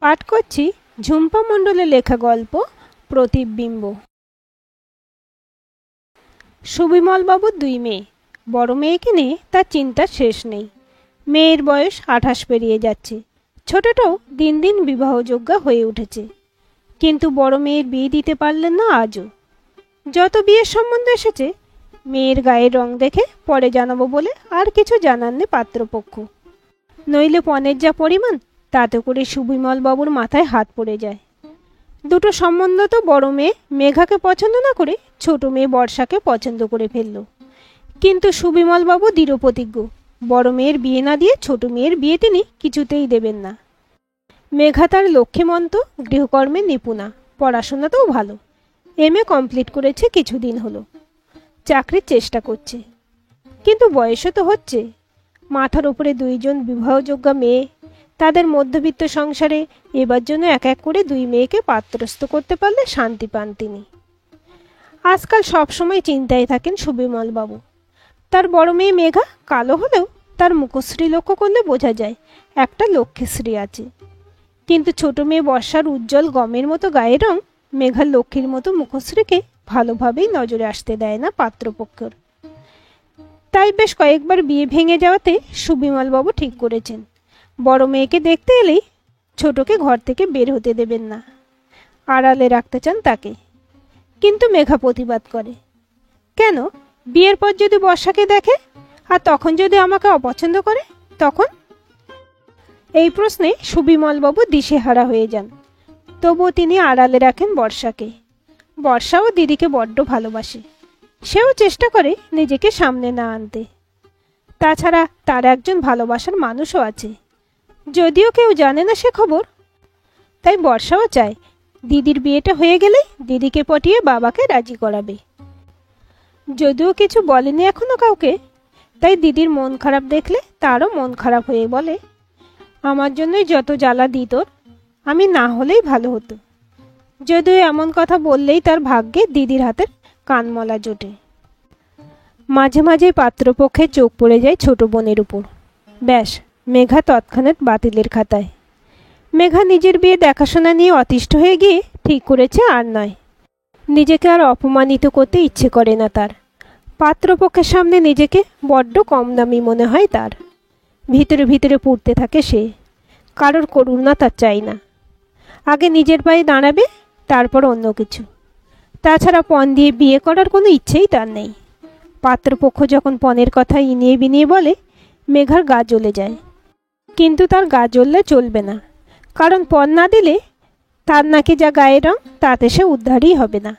পাঠ করছি ঝুম্পা মণ্ডলের লেখা গল্প প্রতিবিম্ব। সুবিমলবাবুর দুই মেয়ে। বড় মেয়েকে নিয়ে তার চিন্তার শেষ নেই। মেয়ের বয়স 28 পেরিয়ে যাচ্ছে। ছোটটাও দিন দিন বিবাহযোগ্যা হয়ে উঠেছে, কিন্তু বড় মেয়ের বিয়ে দিতে পারলেন না আজও। যত বিয়ের সম্বন্ধ এসেছে, মেয়ের গায়ের রং দেখে পরে জানাবো বলে আর কিছু জানান নে পাত্রপক্ষ। নইলে পণের যা পরিমাণ, তাতে করে সুবিমলবাবুর মাথায় হাত পড়ে যায়। দুটো সম্বন্ধ তো বড় মেয়ে মেঘাকে পছন্দ না করে ছোট মেয়ে বর্ষাকে পছন্দ করে ফেলল। কিন্তু সুবিমলবাবু দৃঢ়প্রতিজ্ঞ, বড় মেয়ের বিয়ে না দিয়ে ছোট মেয়ের বিয়ে তিনি কিছুতেই দেবেন না। মেঘা তার লক্ষ্মীমন্ত, গৃহকর্মে নিপুণা, পড়াশোনাতেও ভালো। MA কমপ্লিট করেছে কিছুদিন হলো। চাকরির চেষ্টা করছে, কিন্তু বয়সও তো হচ্ছে। মাথার উপরে দুইজন বিবাহযোগ্যা মেয়ে, তাদের মধ্যবিত্ত সংসারে এবার জন্য এক এক করে দুই মেয়েকে পাত্রস্থ করতে পারলে শান্তি পান তিনি। আজকাল সবসময় চিন্তায় থাকেন সুবিমলবাবু। তার বড় মেয়ে মেঘা কালো হলেও তার মুখশ্রী লক্ষ্য করলে বোঝা যায় একটা লক্ষ্মীশ্রী আছে। কিন্তু ছোট মেয়ে বর্ষার উজ্জ্বল গমের মতো গায়ের রং মেঘার লক্ষ্মীর মতো মুখশ্রীকে ভালোভাবেই নজরে আসতে দেয় না পাত্রপক্ষের। তাই বেশ কয়েকবার বিয়ে ভেঙে যাওয়াতে সুবিমলবাবু ঠিক করেছেন, বড় মেয়েকে দেখতে এলেই ছোটকে ঘর থেকে বের হতে দেবেন না, আড়ালে রাখতে চান তাকে। কিন্তু মেঘা প্রতিবাদ করে, কেন? বিয়ের পর যদি বর্ষাকে দেখে আর তখন যদি আমাকে অপছন্দ করে তখন? এই প্রশ্নে সুবিমলবাবু দিশেহারা হয়ে যান। তবুও তিনি আড়ালে রাখেন বর্ষাকে। বর্ষাও দিদিকে বড্ড ভালোবাসে, সেও চেষ্টা করে নিজেকে সামনে না আনতে। তাছাড়া তার একজন ভালোবাসার মানুষও আছে, যদিও কেউ জানে না সে খবর। তাই বর্ষাও চায় দিদির বিয়েটা হয়ে গেলেই দিদিকে পটিয়ে বাবাকে রাজি করাবে। যদিও কিছু বলেনি এখনো কাউকে, তাই দিদির মন খারাপ দেখলে তারও মন খারাপ হয়ে বলে, আমার জন্যই যত জ্বালা দি তোর, আমি না হলেই ভালো হতো। যদিও এমন কথা বললেই তার ভাগ্যে দিদির হাতের কানমলা জোটে। মাঝে মাঝে পাত্রপক্ষে চোখ পড়ে যায় ছোট বোনের উপর। ব্যাস, মেঘা তৎক্ষণাৎ বাতিলের খাতায়। মেঘা নিজের বিয়ে দেখাশোনা নিয়ে অতিষ্ঠ হয়ে গিয়ে ঠিক করেছে আর নয়। নিজেকে আর অপমানিত করতে ইচ্ছে করে না তার। পাত্রপক্ষের সামনে নিজেকে বড্ড কম দামি মনে হয় তার। ভিতরে ভিতরে পুড়তে থাকে সে। কারোর করুণা তার চাই না। আগে নিজের পায়ে দাঁড়াবে, তারপর অন্য কিছু। তাছাড়া পণ দিয়ে বিয়ে করার কোনো ইচ্ছেই তার নেই। পাত্রপক্ষ যখন পণের কথা ইনিয়ে বিনিয়ে বলে, মেঘার গা জ্বলে যায়। কিন্তু তার গা জ্বললে চলবে না, কারণ পণ না দিলে তার নাকি যা গায়ের রং তাতে সে উদ্ধারই হবে না।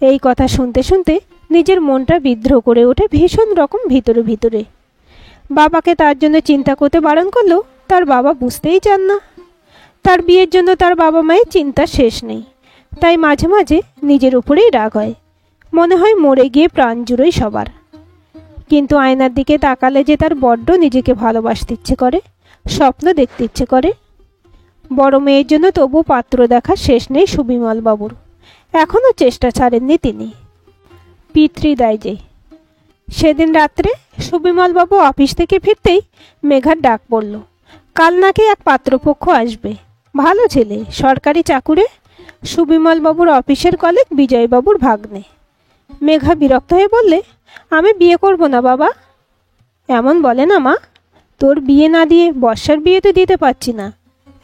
এই কথা শুনতে শুনতে নিজের মনটা বিদ্রোহ করে ওঠে ভীষণ রকম ভিতরে ভিতরে। বাবাকে তার জন্য চিন্তা করতে বারণ করলেও তার বাবা বুঝতেই চান না। তার বিয়ের জন্য তার বাবা মায়ের চিন্তা শেষ নেই। তাই মাঝে মাঝে নিজের উপরেই রাগ হয়, মনে হয় মরে গিয়ে প্রাণ জুড়োই সবার। কিন্তু আয়নার দিকে তাকালে যে তার বড্ড নিজেকে ভালোবাসতে ইচ্ছে করে, স্বপ্ন দেখতে ইচ্ছে করে। বড় মেয়ের জন্য তবু পাত্র দেখা শেষ নেই সুবিমলবাবুর। এখনও চেষ্টা ছাড়েননি তিনি। পিতৃদায় যে। সেদিন রাত্রে সুবিমলবাবু অফিস থেকে ফিরতেই মেঘার ডাক পড়ল, কাল নাকি এক পাত্রপক্ষ আসবে। ভালো ছেলে, সরকারি চাকুরে, সুবিমলবাবুর অফিসের কলিগ বিজয়বাবুর ভাগ্নে। মেঘা বিরক্ত হয়ে বললে, আমি বিয়ে করব না বাবা। এমন বলে না মা, তোর বিয়ে না দিয়ে বর্ষার বিয়ে তো দিতে পারছি না,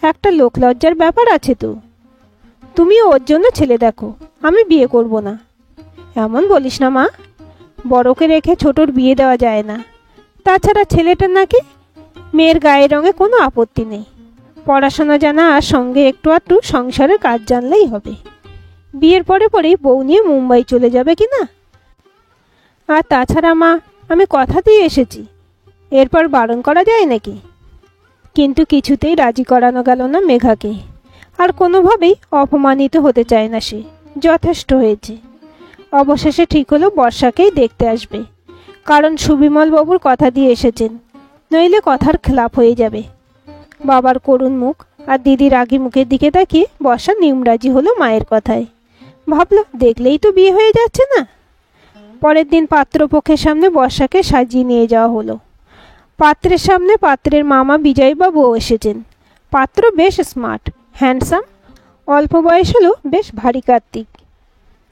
একটা লোকলজ্জার ব্যাপার আছে তো। তুমি ওর জন্য ছেলে দেখো, আমি বিয়ে করব না। এমন বলিস না মা, বড়কে রেখে ছোটর বিয়ে দেওয়া যায় না। তাছাড়া ছেলেটার নাকি মেয়ের গায়ের রঙে কোনো আপত্তি নেই। পড়াশোনা জানা আর সঙ্গে একটু আধটু সংসারের কাজ জানলেই হবে। বিয়ের পরে পরেই বউ নিয়ে মুম্বাই চলে যাবে কি না। আর তাছাড়া মা, আমি কথা দিয়ে এসেছি, এরপর বারণ করা যায় নাকি? কিন্তু কিছুতেই রাজি করানো গেল না মেঘাকে। আর কোনোভাবেই অপমানিত হতে চায় না সে, যথেষ্ট হয়েছে। অবশেষে ঠিক হলো বর্ষাকেই দেখতে আসবে, কারণ সুবিমলবাবুর কথা দিয়ে এসেছেন, নইলে কথার খেলাপ হয়ে যাবে। বাবার করুণ মুখ আর দিদির রাগী মুখের দিকে তাকিয়ে বর্ষা নিমরাজি হলো মায়ের কথায়। ভাবল, দেখলেই তো বিয়ে হয়ে যাচ্ছে না। পরের দিন পাত্রপক্ষের সামনে বর্ষাকে সাজিয়ে নিয়ে যাওয়া হলো। পাত্রের সামনে পাত্রের মামা বিজয়বাবুও এসেছেন। পাত্র বেশ স্মার্ট, হ্যান্ডসাম, অল্প বয়স হলো বেশ ভারী কার্তিক।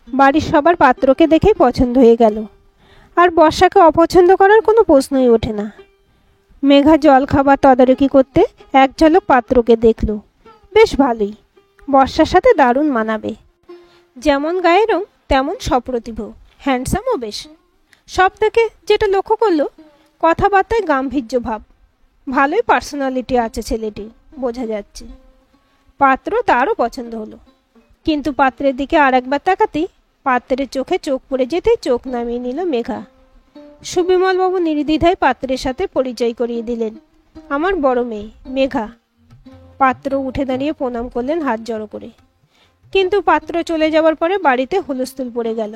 বাড়ির সবার পাত্রকে দেখেই পছন্দ হয়ে গেল, আর বর্ষাকে অপছন্দ করার কোনো প্রশ্নই ওঠে না। মেঘা জল খাবার তদারকি করতে এক ঝলক পাত্রকে দেখল, বেশ ভালোই, বর্ষার সাথে দারুণ মানাবে। যেমন গায়ের রং তেমন সপ্রতিভ, হ্যান্ডসামও বেশ। সব থেকে যেটা লক্ষ্য করলো, কথাবার্তায় গাম্ভীর্য ভাব, ভালোই পার্সোনালিটি আছে ছেলেটি, বোঝা যাচ্ছে। পাত্র তারও পছন্দ হলো, কিন্তু পাত্রের দিকে আর একবার তাকাতেই পাত্রের চোখে চোখ পড়ে যেতেই চোখ নামিয়ে নিল মেঘা। সুবিমলবাবু নির্দ্বিধায় পাত্রের সাথে পরিচয় করিয়ে দিলেন, আমার বড় মেয়ে মেঘা। পাত্র উঠে দাঁড়িয়ে প্রণাম করলেন হাত জড়ো করে। কিন্তু পাত্র চলে যাওয়ার পরে বাড়িতে হুলস্থুল পড়ে গেল,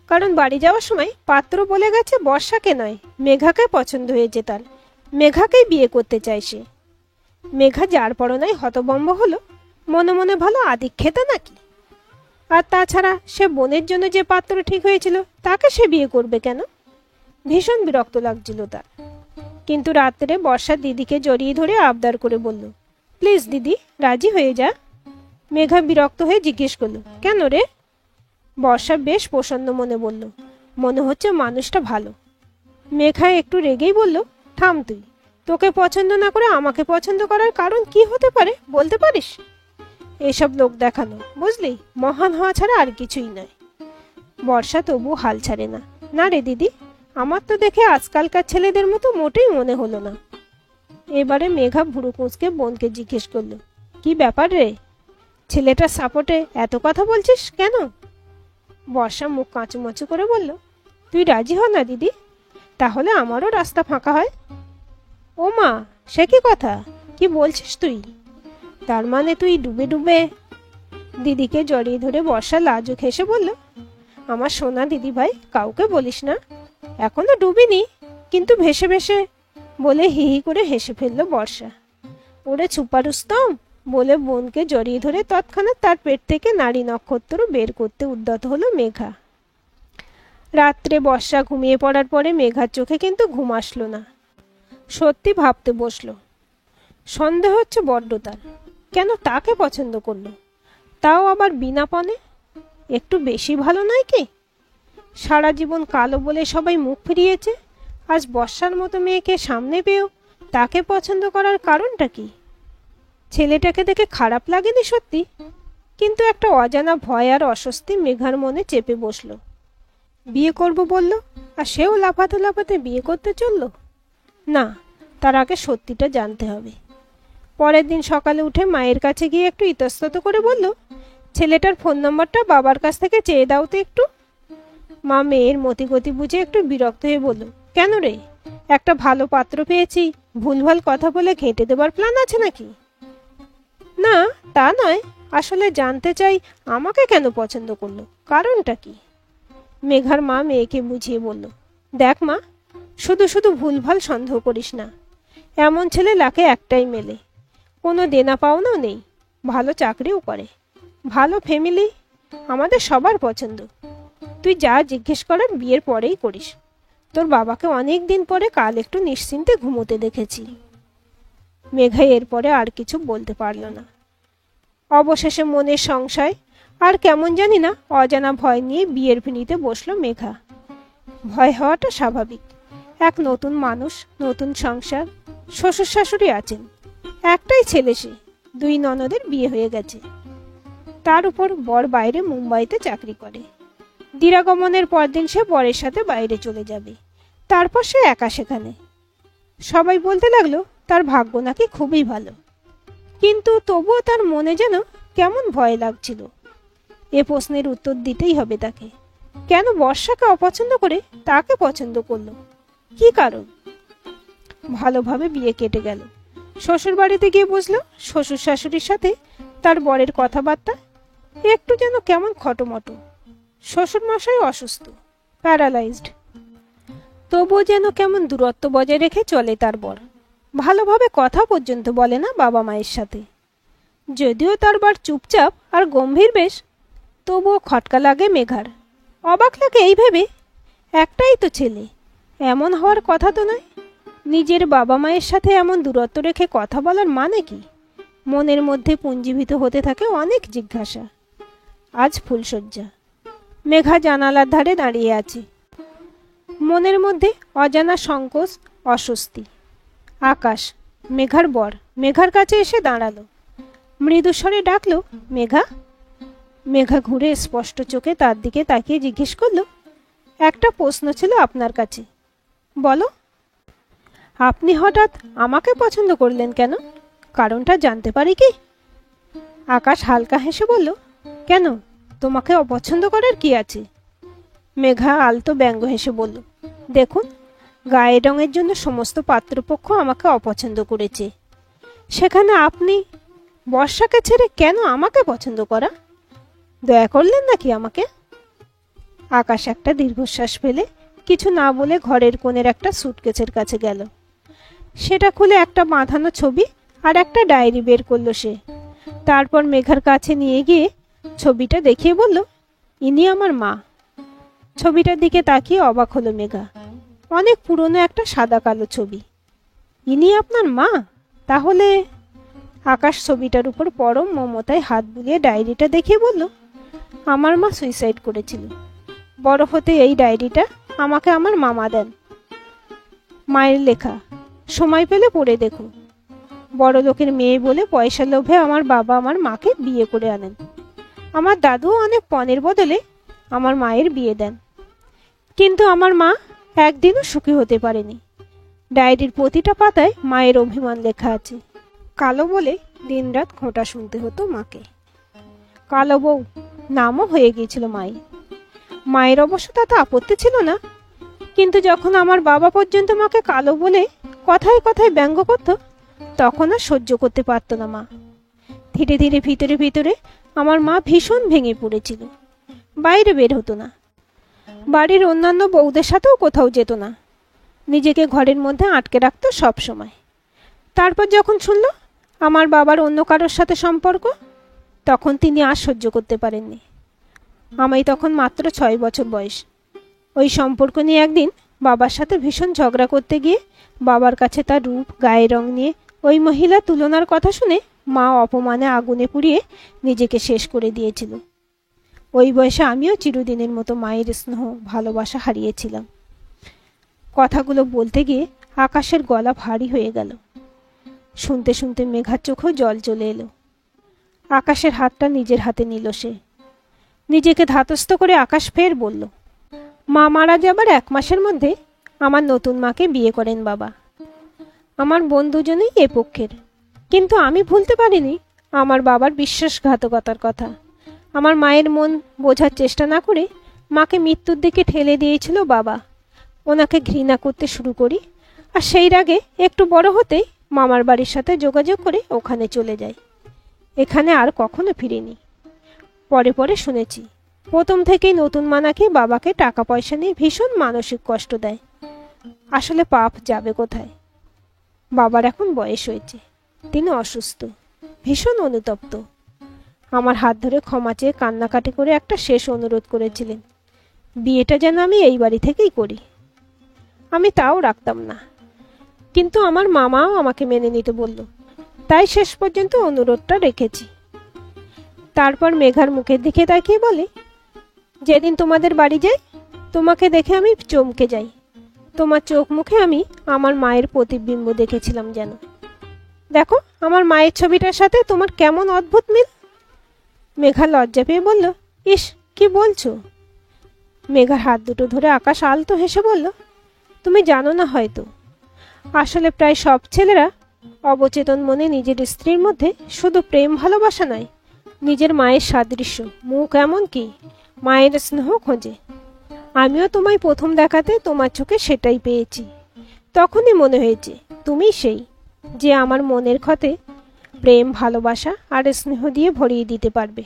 কারণ বাড়ি যাওয়ার সময় পাত্র বলে গেছে বর্ষাকে নয়, মেঘাকে পছন্দ হয়েছে তার, মেঘাকেই বিয়ে করতে চায় সে। মেঘা যার পরনায় হতভম্ব হলো, মনে মনে ভালো আদিক্ষেতা নাকি। আর তাছাড়া সে বোনের জন্য যে পাত্র ঠিক হয়েছিল তাকে সে বিয়ে করবে কেন? ভীষণ বিরক্ত লাগছিল তার। কিন্তু রাত্রে বর্ষা দিদিকে জড়িয়ে ধরে আবদার করে বলল, প্লিজ দিদি, রাজি হয়ে যা। মেঘা বিরক্ত হয়ে জিজ্ঞেস করলো, কেন রে? বর্ষা বেশ প্রসন্ন মনে বলল, মনে হচ্ছে মানুষটা ভালো। মেঘা একটু রেগেই বলল, থাম তুই, তোকে পছন্দ না করে আমাকে পছন্দ করার কারণ কি হতে পারে বলতে পারিস? এসব লোক দেখানো, বুঝলি, মহান হওয়া ছাড়া আর কিছুই নয়। বর্ষা তবু হাল ছাড়ে না, না রে দিদি, আমার তো দেখে আজকালকার ছেলেদের মতো মোটেই মনে হলো না। এবারে মেঘা ভুরু কুঁচকে বোনকে জিজ্ঞেস করলো, কি ব্যাপার রে, ছেলেটার সাপোর্টে এত কথা বলছিস কেন? বর্ষা মুখ কাঁচুমাচু করে বলল, তুই রাজি হ না দিদি, তাহলে আমারও রাস্তা ফাঁকা হয়। ও মা, সে কি কথা, কি বলছিস তুই? তার মানে তুই ডুবে ডুবে? দিদিকে জড়িয়ে ধরে বর্ষা লাজুক হেসে বলল, আমার সোনা দিদি ভাই, কাউকে বলিস না, এখনো ডুবিনি, কিন্তু ভেসে ভেসে, বলে হি হি করে হেসে ফেলল বর্ষা। ওরে ছুপারুস্তম, বলে বোনকে জড়িয়ে ধরে তৎক্ষণাৎ তার পেট থেকে নারী নক্ষত্র বের করতে উদ্যত হলো মেঘা। রাত্রে বর্ষা ঘুমিয়ে পড়ার পরে মেঘার চোখে কিন্তু ঘুম আসলো না। সত্যি ভাবতে বসলো, সন্দেহ হচ্ছে বড্ড তার, কেন তাকে পছন্দ করলো, তাও আবার বিনা পণে। একটু বেশি ভালো নয় কি? সারা জীবন কালো বলে সবাই মুখ ফিরিয়েছে, আজ বর্ষার মতো মেয়েকে সামনে পেয়েও তাকে পছন্দ করার কারণটা কি? ছেলেটাকে দেখে খারাপ লাগেনি সত্যি, কিন্তু একটা অজানা ভয় আর অস্বস্তি মেঘার মনে চেপে বসলো। বিয়ে করব বলল, আর সেও লাফাতে লাফাতে বিয়ে করতে চলল। না, তার আগে সত্যিটা জানতে হবে। পরের দিন সকালে উঠে মায়ের কাছে গিয়ে একটু ইতস্তত করে বলল, ছেলেটার ফোন নম্বরটা বাবার কাছ থেকে চেয়ে দাও তো একটু। মা মেয়ের মতিগতি বুঝে একটু বিরক্ত হয়ে বলল, কেন রে, একটা ভালো পাত্র পেয়েছি, ভুলভাল কথা বলে ঘেঁটে দেবার প্ল্যান আছে নাকি? না, তা নয়, আসলে জানতে চাই আমাকে কেন পছন্দ করলো, কারণটা কি? মেঘার মা মেয়েকে বুঝিয়ে বলল, দেখ মা, শুধু শুধু ভুলভাল সন্দেহ করিস না, এমন ছেলে লাখে একটাই মেলে, কোনো দেনা পাওনাও নেই, ভালো চাকরিও করে, ভালো ফ্যামিলি, আমাদের সবার পছন্দ। তুই যা জিজ্ঞেস করার বিয়ের পরেই করিস। তোর বাবাকে অনেক দিন পরে কাল একটু নিশ্চিন্তে ঘুমোতে দেখেছি। মেঘা এরপরে আর কিছু বলতে পারল না। অবশেষে মনের সংশয় আর কেমন জানি না অজানা ভয় নিয়ে বিয়ের পিঁড়িতে বসলো মেঘা। ভয় হওয়াটা স্বাভাবিক, এক নতুন মানুষ, নতুন সংসার, শ্বশুর শাশুড়ি আছেন, একটাই ছেলে সে, দুই ননদের বিয়ে হয়ে গেছে, তার উপর বর বাইরে মুম্বাইতে চাকরি করে। দিরাগমনের পরদিন সে বরের সাথে বাইরে চলে যাবে, তারপর সে একা সেখানে। সবাই বলতে লাগলো তার ভাগ্য নাকি খুবই ভালো, কিন্তু তবুও তার মনে যেন কেমন ভয় লাগছিল। এ প্রশ্নের উত্তর দিতেই হবে তাকে, কেন বর্ষাকে অপছন্দ করে তাকে পছন্দ করলো, কি কারণ? ভালোভাবে বিয়ে কেটে গেল। শ্বশুর বাড়িতে গিয়ে বসলো, শ্বশুর শাশুড়ির সাথে তার বরের কথাবার্তা একটু যেন কেমন খটোমটো। শ্বশুর মশাই অসুস্থ, প্যারালাইজড, তবুও যেন কেমন দূরত্ব বজায় রেখে চলে তার বর, ভালোভাবে কথা পর্যন্ত বলে না বাবা মায়ের সাথে। যদিও তার বর চুপচাপ আর গম্ভীর বেশ, তবুও খটকা লাগে মেঘার। অবাক লাগে এই ভেবে, একটাই তো ছেলে, এমন হওয়ার কথা তো নয়। নিজের বাবা মায়ের সাথে এমন দূরত্ব রেখে কথা বলার মানে কি? মনের মধ্যে পুঞ্জীভূত হতে থাকে অনেক জিজ্ঞাসা। আজ ফুলশয্যা, মেঘা জানালার ধারে দাঁড়িয়ে আছে। মনের মধ্যে অজানা সংকোচ, অস্বস্তি। আকাশ, মেঘার বর, মেঘার কাছে এসে দাঁড়ালো। মৃদুস্বরে ডাকলো, মেঘা। মেঘা ঘুরে স্পষ্ট চোখে তার দিকে তাকিয়ে জিজ্ঞেস করলো, একটা প্রশ্ন ছিল আপনার কাছে, বলো। আপনি হঠাৎ আমাকে পছন্দ করলেন কেন? কারণটা জানতে পারি কি? আকাশ হালকা হেসে বলল, কেন, তোমাকে অপছন্দ করার কি আছে? মেঘা আলতো ব্যঙ্গ হেসে বলল, দেখুন, গায়ের রঙের জন্য সমস্ত পাত্রপক্ষ আমাকে অপছন্দ করেছে, সেখানে আপনি বর্ষাকে ছেড়ে কেন আমাকে পছন্দ করা? দয়া করলেন নাকি আমাকে? আকাশ একটা দীর্ঘশ্বাস ফেলে কিছু না বলে ঘরের কোণের একটা সুটকেসের কাছে গেল। সেটা খুলে একটা বাঁধানো ছবি আর একটা ডায়েরি বের করলো সে। তারপর মেঘার কাছে নিয়ে গিয়ে ছবিটা দেখিয়ে বলল, ইনি আমার মা। ছবিটার দিকে তাকিয়ে অবাক হলো মেঘা। অনেক পুরনো একটা সাদা কালো ছবি। ইনি আপনার মা? তাহলে? আকাশ ছবিটার উপর পরম মমতায় হাত বুলিয়ে ডায়েরিটা দেখিয়ে বলল, আমার মা সুইসাইড করেছিল। বড় হতে এই ডায়েরিটা আমাকে আমার মামা দেন। মায়ের লেখা, সময় পেলে পড়ে দেখো। বড় লোকের মেয়ে বলে পয়সা লোভে আমার বাবা আমার মাকে বিয়ে করে আনেন। আমার দাদুও অনেক পণের বদলে আমার মায়ের বিয়ে দেন, কিন্তু আমার মা একদিনও সুখী হতে পারেনি। ডায়েরির প্রতিটা পাতায় মায়ের অভিমান লেখা আছে। কালো বলে দিনরাত খোঁটা শুনতে হতো মাকে। কালো বউ নামও হয়ে গিয়েছিল মায়ের। মায়ের অবশ্য তাতে আপত্তি ছিল না, কিন্তু যখন আমার বাবা পর্যন্ত মাকে কালো বলে কথায় কথায় ব্যঙ্গ করত, তখন আর সহ্য করতে পারত না মা। ধীরে ধীরে ভিতরে ভিতরে আমার মা ভীষণ ভেঙে পড়েছিল। বাইরে বের হতো না, বাড়ির অন্যান্য বউদের সাথেও কোথাও যেত না, নিজেকে ঘরের মধ্যে আটকে রাখতো সব সময়। তারপর যখন শুনল আমার বাবার অন্য কারোর সাথে সম্পর্ক, তখন তিনি আর সহ্য করতে পারেননি। আমি তখন মাত্র 6 বছর বয়স। ওই সম্পর্ক নিয়ে একদিন বাবার সাথে ভীষণ ঝগড়া করতে গিয়ে বাবার কাছে তার রূপ, গায়ের রং নিয়ে ওই মহিলা তুলনার কথা শুনে মা অপমানে আগুনে পুড়িয়ে নিজেকে শেষ করে দিয়েছিল। ওই বয়সে আমিও চিরদিনের মতো মায়ের স্নেহ, ভালোবাসা হারিয়েছিলাম। কথাগুলো বলতে গিয়ে আকাশের গলা ভারী হয়ে গেল। শুনতে শুনতে মেঘার চোখেও জল চলে এলো। আকাশের হাতটা নিজের হাতে নিল সে। নিজেকে ধাতস্থ করে আকাশ ফের বলল, মা মারা যাবার 1 মাসের মধ্যে আমার নতুন মাকে বিয়ে করেন বাবা। আমার বোন দুজনেই এ পক্ষের, কিন্তু আমি ভুলতে পারিনি আমার বাবার বিশ্বাসঘাতকতার কথা। আমার মায়ের মন বোঝার চেষ্টা না করে মাকে মৃত্যুর দিকে ঠেলে দিয়েছিল বাবা। ওনাকে ঘৃণা করতে শুরু করি, আর সেই রাগে একটু বড় হতেই মামার বাড়ির সাথে যোগাযোগ করে ওখানে চলে যাই। এখানে আর কখনো ফিরিনি। পরে পরে শুনেছি প্রথম থেকেই নতুন মা নাকি বাবাকে টাকা পয়সা নিয়ে ভীষণ মানসিক কষ্ট দেয়। আসলে পাপ যাবে কোথায়? বাবার এখন বয়স হয়েছে, তিনি অসুস্থ, ভীষণ অনুতপ্ত। আমার হাত ধরে ক্ষমা চেয়ে কান্নাকাটি করে একটা শেষ অনুরোধ করেছিলেন, বিয়েটা যেন আমি এই বাড়ি থেকেই করি। আমি তাও রাখতাম না, কিন্তু আমার মামাও আমাকে মেনে নিতে বলল, তাই শেষ পর্যন্ত অনুরোধটা রেখেছি। তারপর মেঘার মুখের দিকে তাকিয়ে বলে, যেদিন তোমাদের বাড়ি যাই তোমাকে দেখে আমি চমকে যাই। তোমার চোখ মুখে আমি আমার মায়ের প্রতিবিম্ব দেখেছিলাম যেন। দেখো আমার মায়ের ছবিটার সাথে তোমার কেমন অদ্ভুত মিল। মেঘা লজ্জা পেয়ে বলল, ইস, কি বলছো? মেঘার হাত দুটো ধরে আকাশ আলতো হেসে বলল, তুমি জানো না হয়তো, আসলে প্রায় সব ছেলেরা অবচেতন মনে নিজের স্ত্রীর মধ্যে শুধু প্রেম ভালোবাসা নয়, নিজের মায়ের সাদৃশ্য, মুখ এমনকি মায়ের স্নেহ খোঁজে। আমিও তোমায় প্রথম দেখাতে তোমার চোখে সেটাই পেয়েছি। তখনই মনে হয়েছে তুমি সেই, যে আমার মনের ক্ষতে প্রেম, ভালোবাসা আর স্নেহ দিয়ে ভরিয়ে দিতে পারবে।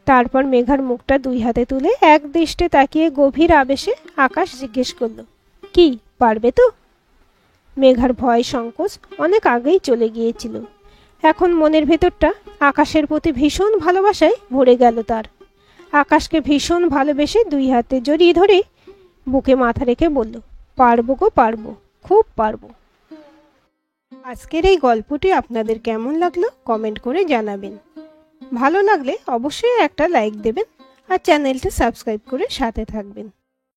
তারপর মেঘার মুখটা 2 হাতে তুলে এক দৃষ্টে তাকিয়ে গভীর আবেশে আকাশ জিজ্ঞেস করল, কি পারবে তো? মেঘার ভয় সংকোচ অনেক আগেই চলে গিয়েছিল। এখন মনের ভেতরটা আকাশের প্রতি ভীষণ ভালোবাসায় ভরে গেল তার। আকাশকে ভীষণ ভালোবেসে 2 হাতে জড়িয়ে ধরে বুকে মাথা রেখে বলল, পারবো গো পারবো, খুব পারবো। আজকের এই গল্পটি আপনাদের কেমন লাগলো কমেন্ট করে জানাবেন। ভালো লাগলে অবশ্যই একটা লাইক দেবেন আর চ্যানেলটা সাবস্ক্রাইব করে সাথে থাকবেন।